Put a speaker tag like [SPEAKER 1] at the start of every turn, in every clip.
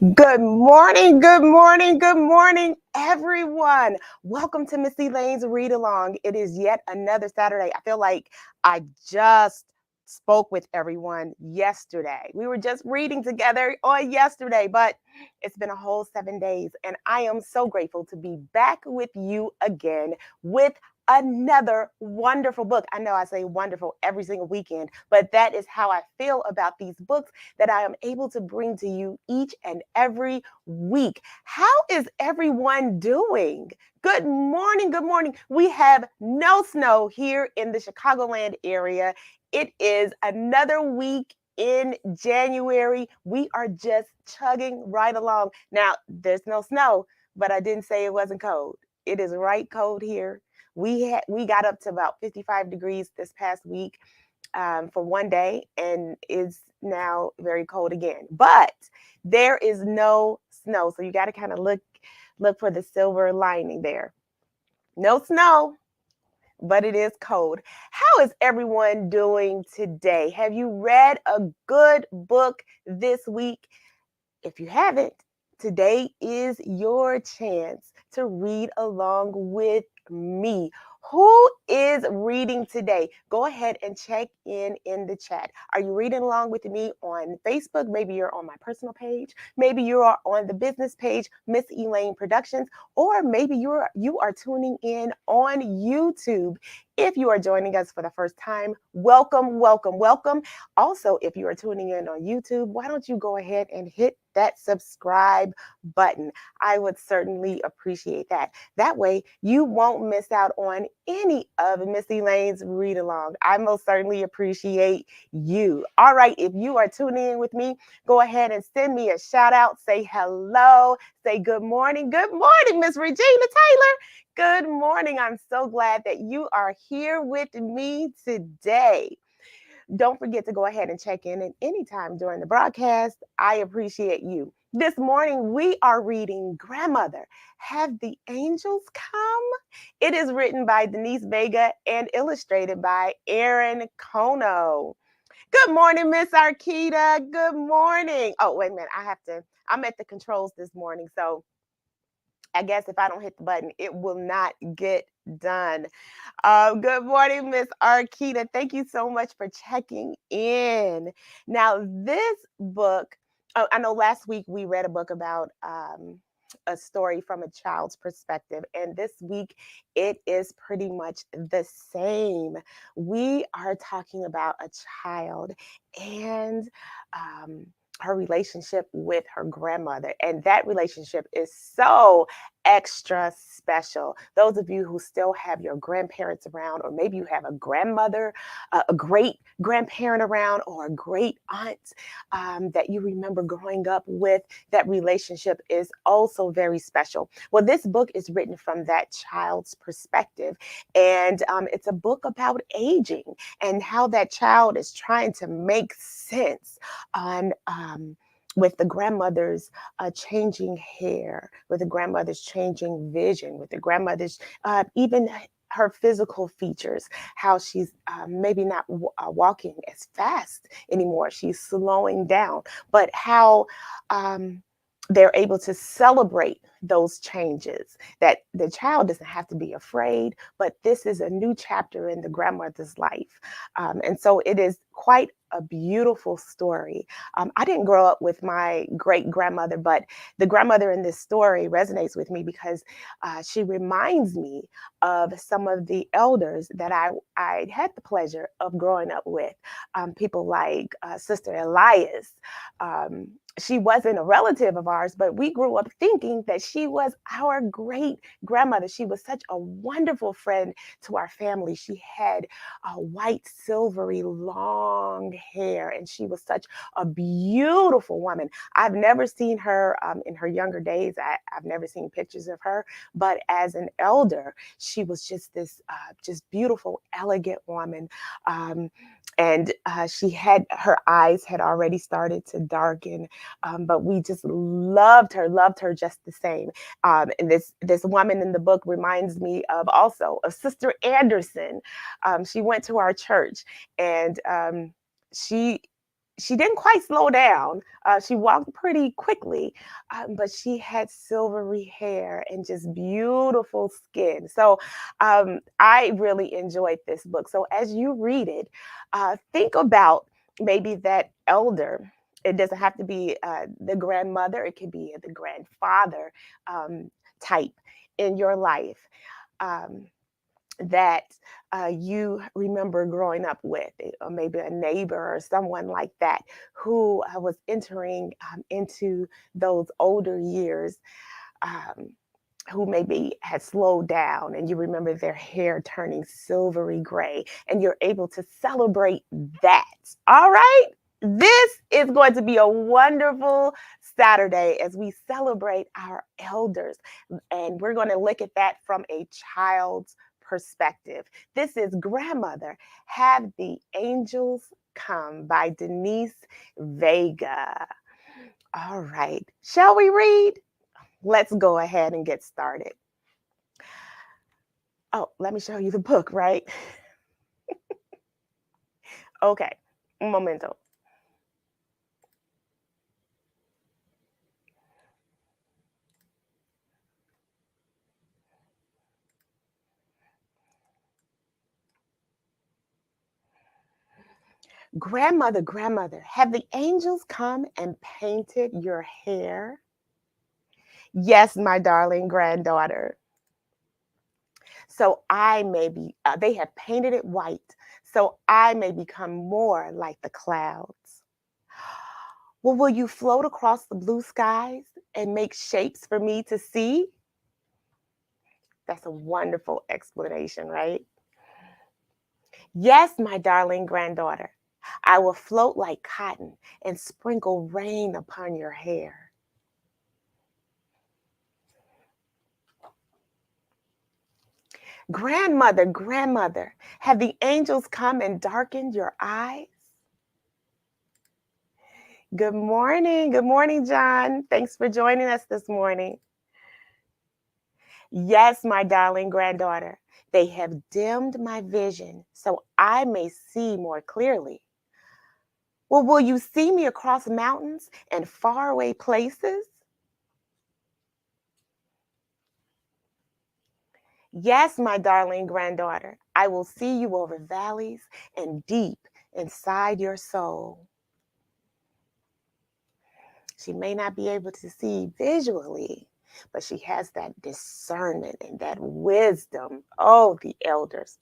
[SPEAKER 1] Good morning, everyone. Welcome to Miss Elaine's Read Along. It is yet another Saturday. I feel like I just spoke with everyone yesterday. We were just reading together on yesterday, but it's been a whole 7 days, and I am so grateful to be back with you again with another wonderful book. I know I say wonderful every single weekend, but that is how I feel about these books that I am able to bring to you each and every week. How is everyone doing? Good morning. Good morning. We have no snow here in the Chicagoland area. It is another week in January. We are just chugging right along. Now, there's no snow, but I didn't say it wasn't cold. It is right cold here. We got up to about 55 degrees this past week for one day, and it's now very cold again. But there is no snow, so you got to kind of look for the silver lining there. No snow, but it is cold. How is everyone doing today? Have you read a good book this week? If you haven't, today is your chance to read along with me. Who is reading today? Go ahead and check in the chat. Are you reading along with me on Facebook? Maybe you're on my personal page. Maybe you are on the business page, Miss Elaine Productions, or maybe you are tuning in on YouTube. If you are joining us for the first time, welcome, welcome, welcome. Also, if you are tuning in on YouTube, why don't you go ahead and hit that subscribe button? I would certainly appreciate that. That way, you won't miss out on any of Miss Elaine's read along. I most certainly appreciate you. All right, if you are tuning in with me, go ahead and send me a shout out. Say hello. Say good morning. Good morning, Miss Regina Taylor. Good morning. I'm so glad that you are here with me today. Don't forget to go ahead and check in at any time during the broadcast. I appreciate you. This morning, we are reading Grandmother, Have the Angels Come? It is written by Denise Vega and illustrated by Erin Kono. Good morning, Miss Arkita. Good morning. Oh, wait a minute. I'm at the controls this morning. So I guess if I don't hit the button, it will not get done. Good morning, Miss Arkita. Thank you so much for checking in. Now, this book, I know last week we read a book about a story from a child's perspective, and this week it is pretty much the same. We are talking about a child and her relationship with her grandmother. And that relationship is so extra special. Those of you who still have your grandparents around, or maybe you have a grandmother, a great grandparent around, or a great aunt that you remember growing up with, that relationship is also very special. Well, this book is written from that child's perspective. And it's a book about aging and how that child is trying to make sense on with the grandmother's changing hair, with the grandmother's changing vision, with the grandmother's even her physical features, how she's maybe not walking as fast anymore. She's slowing down, but how they're able to celebrate those changes, that the child doesn't have to be afraid, but this is a new chapter in the grandmother's life. And so it is quite a beautiful story. I didn't grow up with my great grandmother, but the grandmother in this story resonates with me because she reminds me of some of the elders that I had the pleasure of growing up with. People like Sister Elias. She wasn't a relative of ours, but we grew up thinking that she was our great grandmother. She was such a wonderful friend to our family. She had a white, silvery, long hair, and she was such a beautiful woman. I've never seen her in her younger days. I've never seen pictures of her, but as an elder, she was just this just beautiful, elegant woman. And she had, her eyes had already started to darken, but we just loved her just the same. And this woman in the book reminds me of also of Sister Anderson. She went to our church, and she she didn't quite slow down. She walked pretty quickly, but she had silvery hair and just beautiful skin. So I really enjoyed this book. So as you read it, think about maybe that elder. It doesn't have to be the grandmother, it could be the grandfather um, type in your life. Um, that you remember growing up with, or maybe a neighbor or someone like that who was entering into those older years, um, who maybe had slowed down, and you remember their hair turning silvery gray, and you're able to celebrate that. All right. This is going to be a wonderful Saturday as we celebrate our elders. And we're going to look at that from a child's perspective. This is Grandmother Have the Angels Come by Denise Vega. All right. Shall we read? Let's go ahead and get started. Oh, let me show you the book, right? Okay, un momento. Grandmother, grandmother, have the angels come and painted your hair? Yes, my darling granddaughter. So I may be, they have painted it white, so I may become more like the clouds. Well, will you float across the blue skies and make shapes for me to see? That's a wonderful explanation, right? Yes, my darling granddaughter, I will float like cotton and sprinkle rain upon your hair. Grandmother, grandmother, have the angels come and darkened your eyes? Good morning, John. Thanks for joining us this morning. Yes, my darling granddaughter, they have dimmed my vision so I may see more clearly. Well, will you see me across mountains and faraway places? Yes, my darling granddaughter, I will see you over valleys and deep inside your soul. She may not be able to see visually, but she has that discernment and that wisdom. Oh, the elders.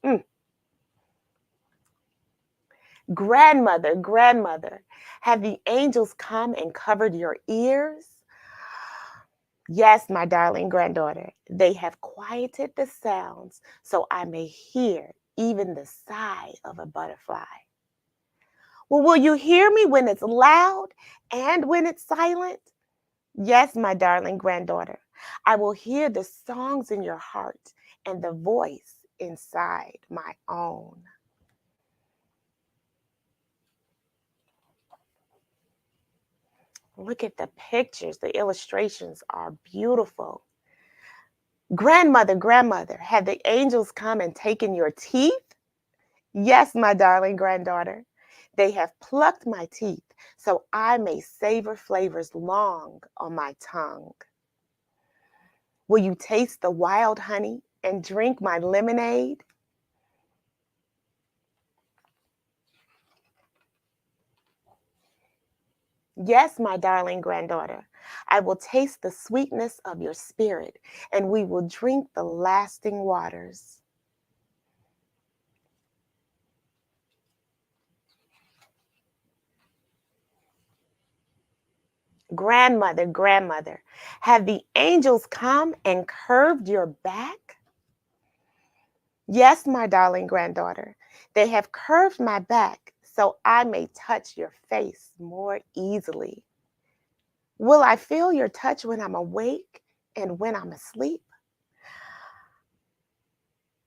[SPEAKER 1] Grandmother, grandmother, have the angels come and covered your ears? Yes, my darling granddaughter, they have quieted the sounds so I may hear even the sigh of a butterfly. Well, will you hear me when it's loud and when it's silent? Yes, my darling granddaughter, I will hear the songs in your heart and the voice inside my own. Look at the pictures. The illustrations are beautiful. Grandmother, grandmother, have the angels come and taken your teeth? Yes, my darling granddaughter. They have plucked my teeth so I may savor flavors long on my tongue. Will you taste the wild honey and drink my lemonade? Yes, my darling granddaughter. I will taste the sweetness of your spirit, and we will drink the lasting waters. Grandmother, grandmother, have the angels come and curved your back? Yes, my darling granddaughter. They have curved my back so I may touch your face more easily. Will I feel your touch when I'm awake and when I'm asleep?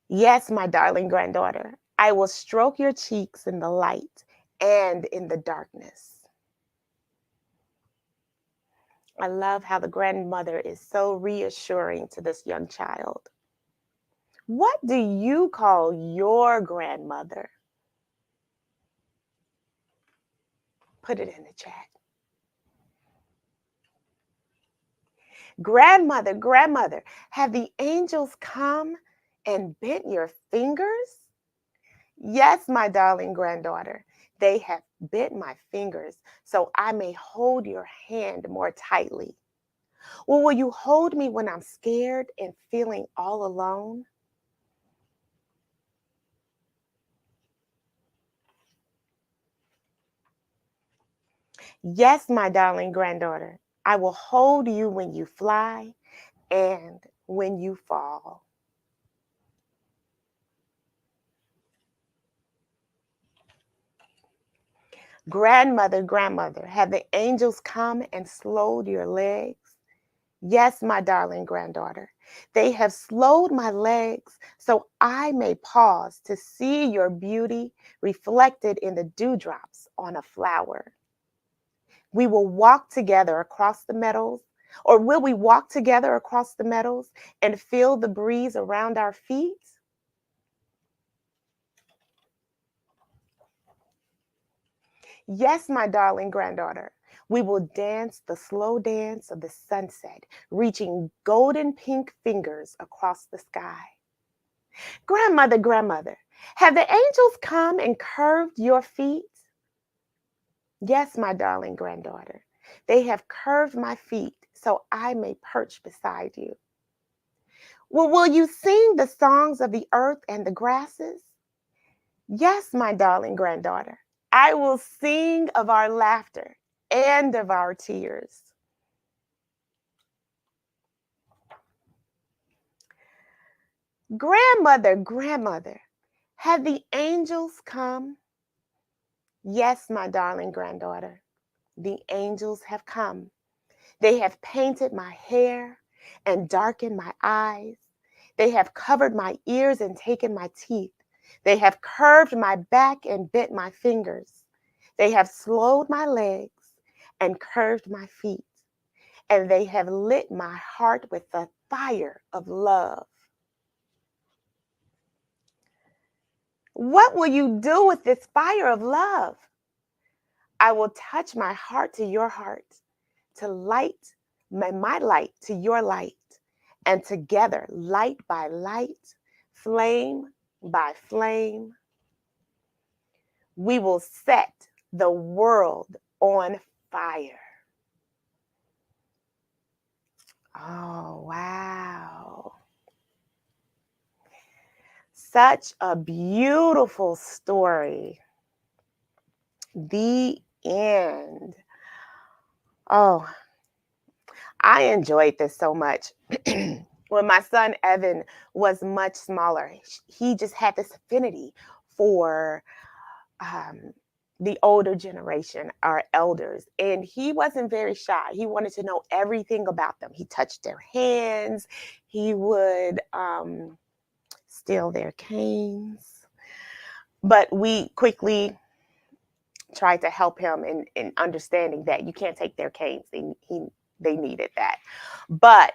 [SPEAKER 1] Yes, my darling granddaughter. I will stroke your cheeks in the light and in the darkness. I love how the grandmother is so reassuring to this young child. What do you call your grandmother? Put it in the chat. Grandmother, grandmother, have the angels come and bent your fingers? Yes, my darling granddaughter, they have bent my fingers so I may hold your hand more tightly. Well, will you hold me when I'm scared and feeling all alone? Yes, my darling granddaughter, I will hold you when you fly and when you fall. Grandmother, grandmother, have the angels come and slowed your legs? Yes, my darling granddaughter, they have slowed my legs so I may pause to see your beauty reflected in the dewdrops on a flower. We will walk together across the meadows, or will we walk together across the meadows and feel the breeze around our feet? Yes, my darling granddaughter, we will dance the slow dance of the sunset, reaching golden pink fingers across the sky. Grandmother, grandmother, have the angels come and curved your feet? Yes, my darling granddaughter, they have curved my feet so I may perch beside you. Well, will you sing the songs of the earth and the grasses? Yes, my darling granddaughter, I will sing of our laughter and of our tears. Grandmother, grandmother, have the angels come? Yes, my darling granddaughter, the angels have come. They have painted my hair and darkened my eyes. They have covered my ears and taken my teeth. They have curved my back and bent my fingers. They have slowed my legs and curved my feet. And they have lit my heart with the fire of love. What will you do with this fire of love? I will touch my heart to your heart, to light my light to your light, and together, light by light, flame by flame, we will set the world on fire. Oh, wow. Such a beautiful story. The end. Oh, I enjoyed this so much. When my son Evan was much smaller, he just had this affinity for um, the older generation, our elders, and he wasn't very shy. He wanted to know everything about them. He touched their hands. He would steal their canes. But we quickly tried to help him in understanding that you can't take their canes. They needed that. But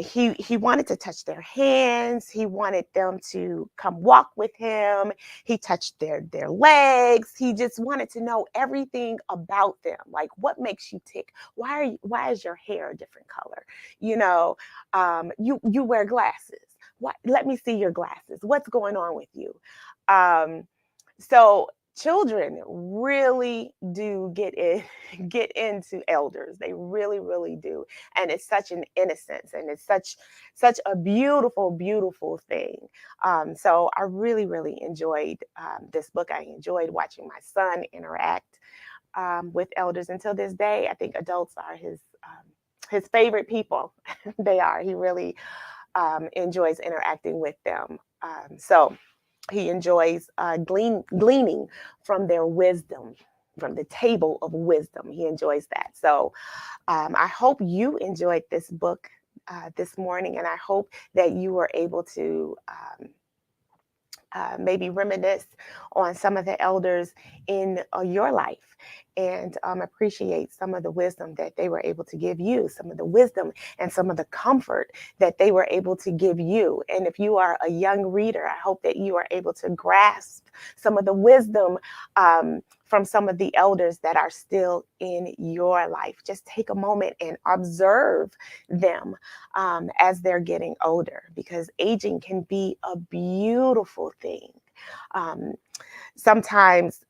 [SPEAKER 1] he wanted to touch their hands. He wanted them to come walk with him. He touched their legs. He just wanted to know everything about them. Like, what makes you tick? Why is your hair a different color? You know, you wear glasses. What? Let me see your glasses. What's going on with you? Um, so children really do get into elders. They really do, and it's such an innocence, and it's such a beautiful thing. So I really enjoyed this book. I enjoyed watching my son interact with elders. Until this day, I think adults are his favorite people. They are. He really enjoys interacting with them. So he enjoys gleaning from their wisdom, from the table of wisdom. He enjoys that. So I hope you enjoyed this book this morning, and I hope that you were able to maybe reminisce on some of the elders in your life. and appreciate some of the wisdom that they were able to give you, some of the wisdom and some of the comfort that they were able to give you. And if you are a young reader, I hope that you are able to grasp some of the wisdom from some of the elders that are still in your life. Just take a moment and observe them as they're getting older, because aging can be a beautiful thing. Um, Sometimes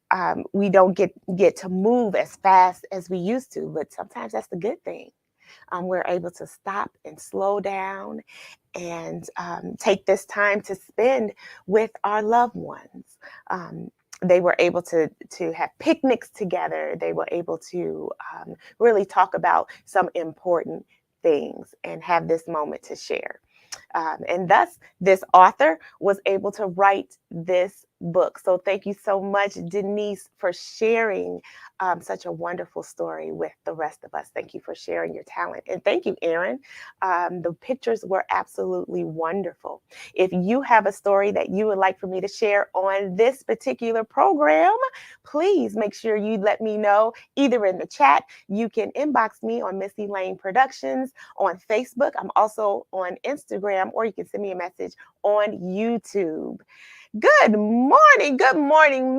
[SPEAKER 1] we don't get to move as fast as we used to, but sometimes that's the good thing. We're able to stop and slow down and take this time to spend with our loved ones. They were able to have picnics together. They were able to really talk about some important things and have this moment to share. And thus, this author was able to write this book. So, thank you so much, Denise, for sharing such a wonderful story with the rest of us. Thank you for sharing your talent. And thank you, Erin. The pictures were absolutely wonderful. If you have a story that you would like for me to share on this particular program, please make sure you let me know either in the chat. You can inbox me on Miss Elaine Productions on Facebook. I'm also on Instagram, or you can send me a message on YouTube. Good morning,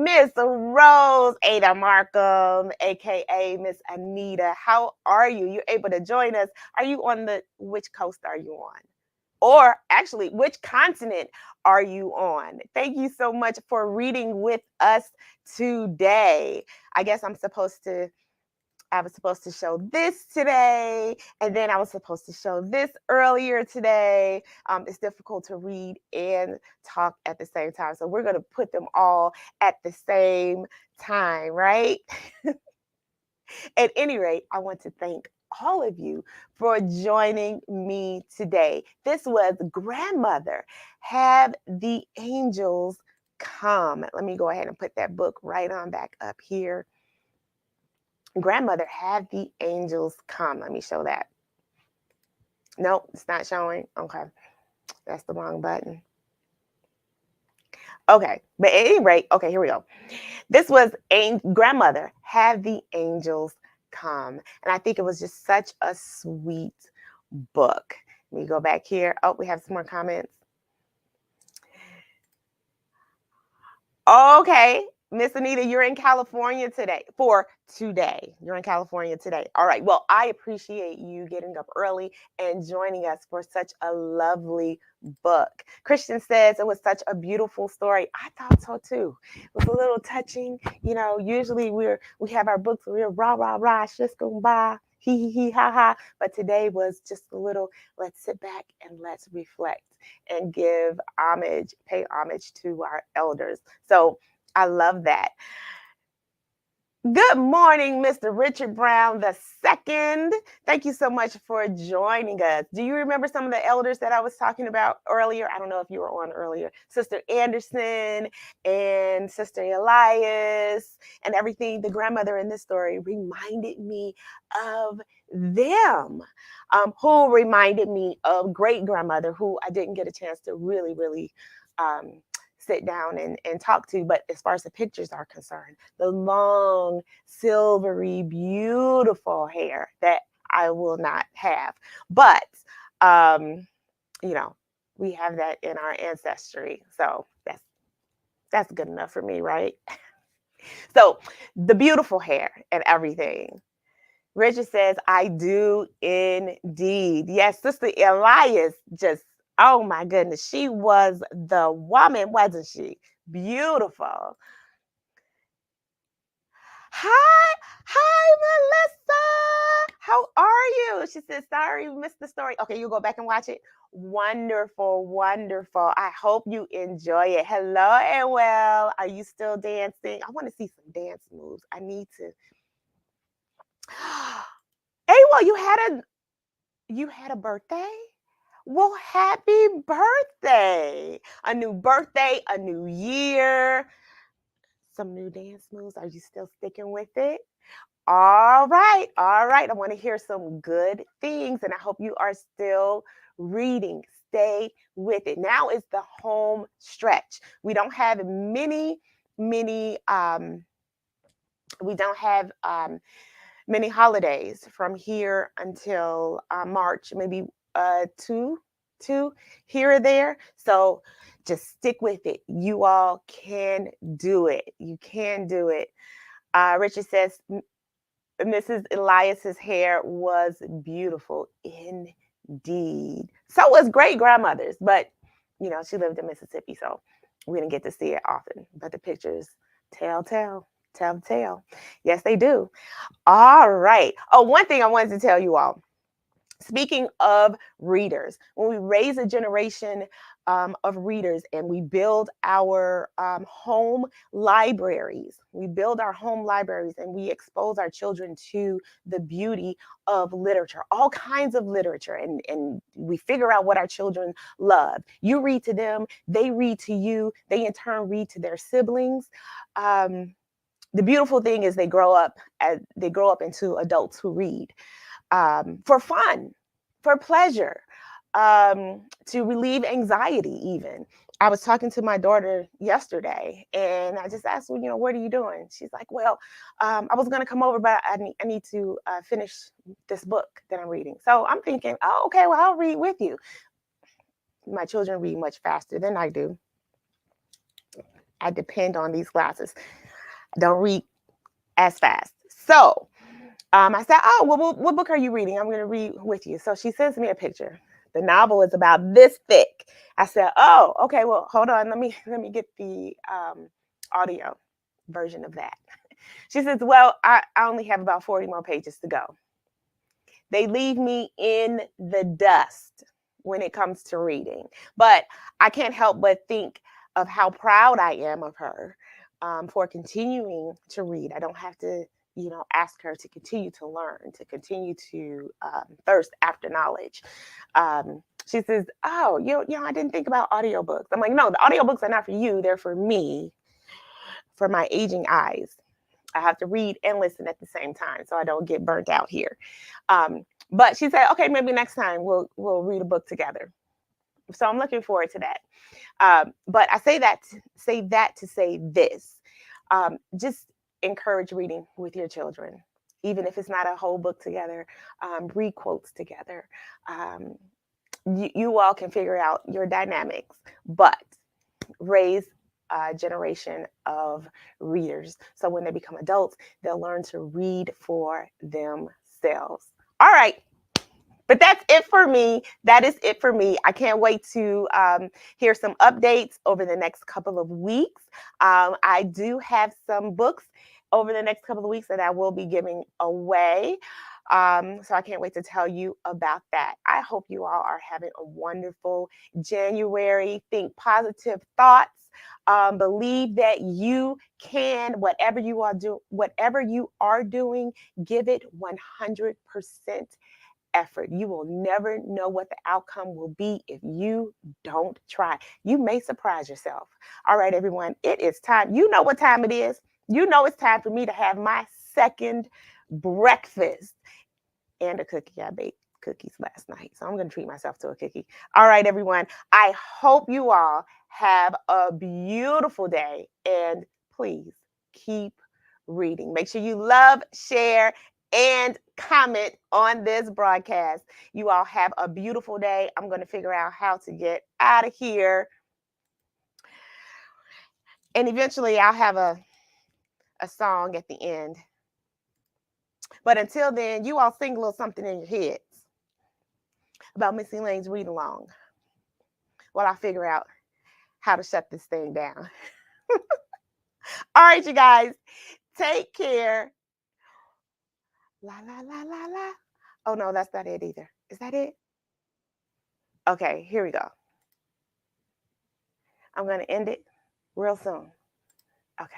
[SPEAKER 1] Miss Rose Ada Markham, aka Miss Anita. How are you? You able to join us? Are you on which coast are you on? Or actually, which continent are you on? Thank you so much for reading with us today. I guess I was supposed to show this today, and then I was supposed to show this earlier today. It's difficult to read and talk at the same time. So we're going to put them all at the same time, right? At any rate, I want to thank all of you for joining me today. This was Grandmother Have the Angels Come. Let me go ahead and put that book right on back up here. Grandmother Had the Angels Come. Let me show that. Nope, it's not showing. Okay, that's the wrong button. Okay, but at any rate, okay, here we go. This was Grandmother Had the Angels Come. And I think it was just such a sweet book. Let me go back here. Oh, we have some more comments. Okay, Miss Anita, you're in California today. You're in California today. All right. Well, I appreciate you getting up early and joining us for such a lovely book. Christian says it was such a beautiful story. I thought so too. It was a little touching. You know, usually we have our books, we're rah rah rah, just go by, he ha ha. But today was just a little, let's sit back and let's reflect and pay homage to our elders. So I love that. Good morning, Mr. Richard Brown the second. Thank you so much for joining us. Do you remember some of the elders that I was talking about earlier? I don't know if you were on earlier. Sister Anderson and Sister Elias and everything. The grandmother in this story reminded me of them, who reminded me of great grandmother, who I didn't get a chance to really sit down and talk to. But as far as the pictures are concerned, the long, silvery, beautiful hair that I will not have. But, you know, we have that in our ancestry. So that's good enough for me, right? So the beautiful hair and everything. Richard says, I do indeed. Yes, Sister Elias just, oh my goodness, she was the woman, wasn't she? Beautiful. Hi, Melissa. How are you? She says, sorry, we missed the story. Okay, you go back and watch it. Wonderful, wonderful. I hope you enjoy it. Hello, and well, are you still dancing? I want to see some dance moves. I need to. Hey, well, you had a birthday? Well, happy birthday. A new birthday, a new year, some new dance moves. Are you still sticking with it? All right, all right. I want to hear some good things, and I hope you are still reading. Stay with it. Now is the home stretch. We don't have many We don't have many holidays from here until March, maybe two here or there. So just stick with it. You all can do it. You can do it. Richard says Mrs. Elias's hair was beautiful indeed. So was great grandmother's, but she lived in Mississippi, so we didn't get to see it often. But the pictures tell. Yes, they do. All right. Oh, one thing I wanted to tell you all. Speaking of readers, when we raise a generation of readers and we build our home libraries, and we expose our children to the beauty of literature, all kinds of literature, and we figure out what our children love. You read to them, they read to you, they in turn read to their siblings. The beautiful thing is they grow up into adults who read for fun, for pleasure, to relieve anxiety, even. I was talking to my daughter yesterday and I just asked her, what are you doing? She's like, well, I was going to come over, but I need to finish this book that I'm reading. So I'm thinking, oh, okay, well, I'll read with you. My children read much faster than I do. I depend on these glasses. I don't read as fast. So I said, oh, well, what book are you reading? I'm going to read with you. So she sends me a picture. The novel is about this thick. I said, oh, okay, well, hold on. Let me get the audio version of that. She says, well, I only have about 40 more pages to go. They leave me in the dust when it comes to reading. But I can't help but think of how proud I am of her for continuing to read. I don't have to ask her to continue to learn, to continue to thirst after knowledge. She says, oh, I didn't think about audiobooks. I'm like, no, the audiobooks are not for you. They're for me, for my aging eyes. I have to read and listen at the same time so I don't get burnt out here. But she said, okay, maybe next time we'll read a book together. So I'm looking forward to that. But I say that to say this. Just encourage reading with your children, even if it's not a whole book together. Read quotes together. You all can figure out your dynamics, but raise a generation of readers. So when they become adults, they'll learn to read for themselves. All right. But that's it for me. That is it for me. I can't wait to hear some updates over the next couple of weeks. I do have some books over the next couple of weeks that I will be giving away. So I can't wait to tell you about that. I hope you all are having a wonderful January. Think positive thoughts. Believe that you can, whatever you are doing, give it 100% effort. You will never know what the outcome will be if you don't try. You may surprise yourself. All right, everyone, it is time. You know what time it is. You know it's time for me to have my second breakfast and a cookie. I baked cookies last night, so I'm going to treat myself to a cookie. All right, everyone, I hope you all have a beautiful day, and please keep reading. Make sure you love, share, and comment on this broadcast. You all have a beautiful day. I'm going to figure out how to get out of here. And eventually I'll have a song at the end. But until then, you all sing a little something in your heads about Miss Elaine's read along while I figure out how to shut this thing down. All right, you guys, take care. La, la, la, la, la. Oh, no, that's not it either. Is that it? Okay, here we go. I'm going to end it real soon. Okay.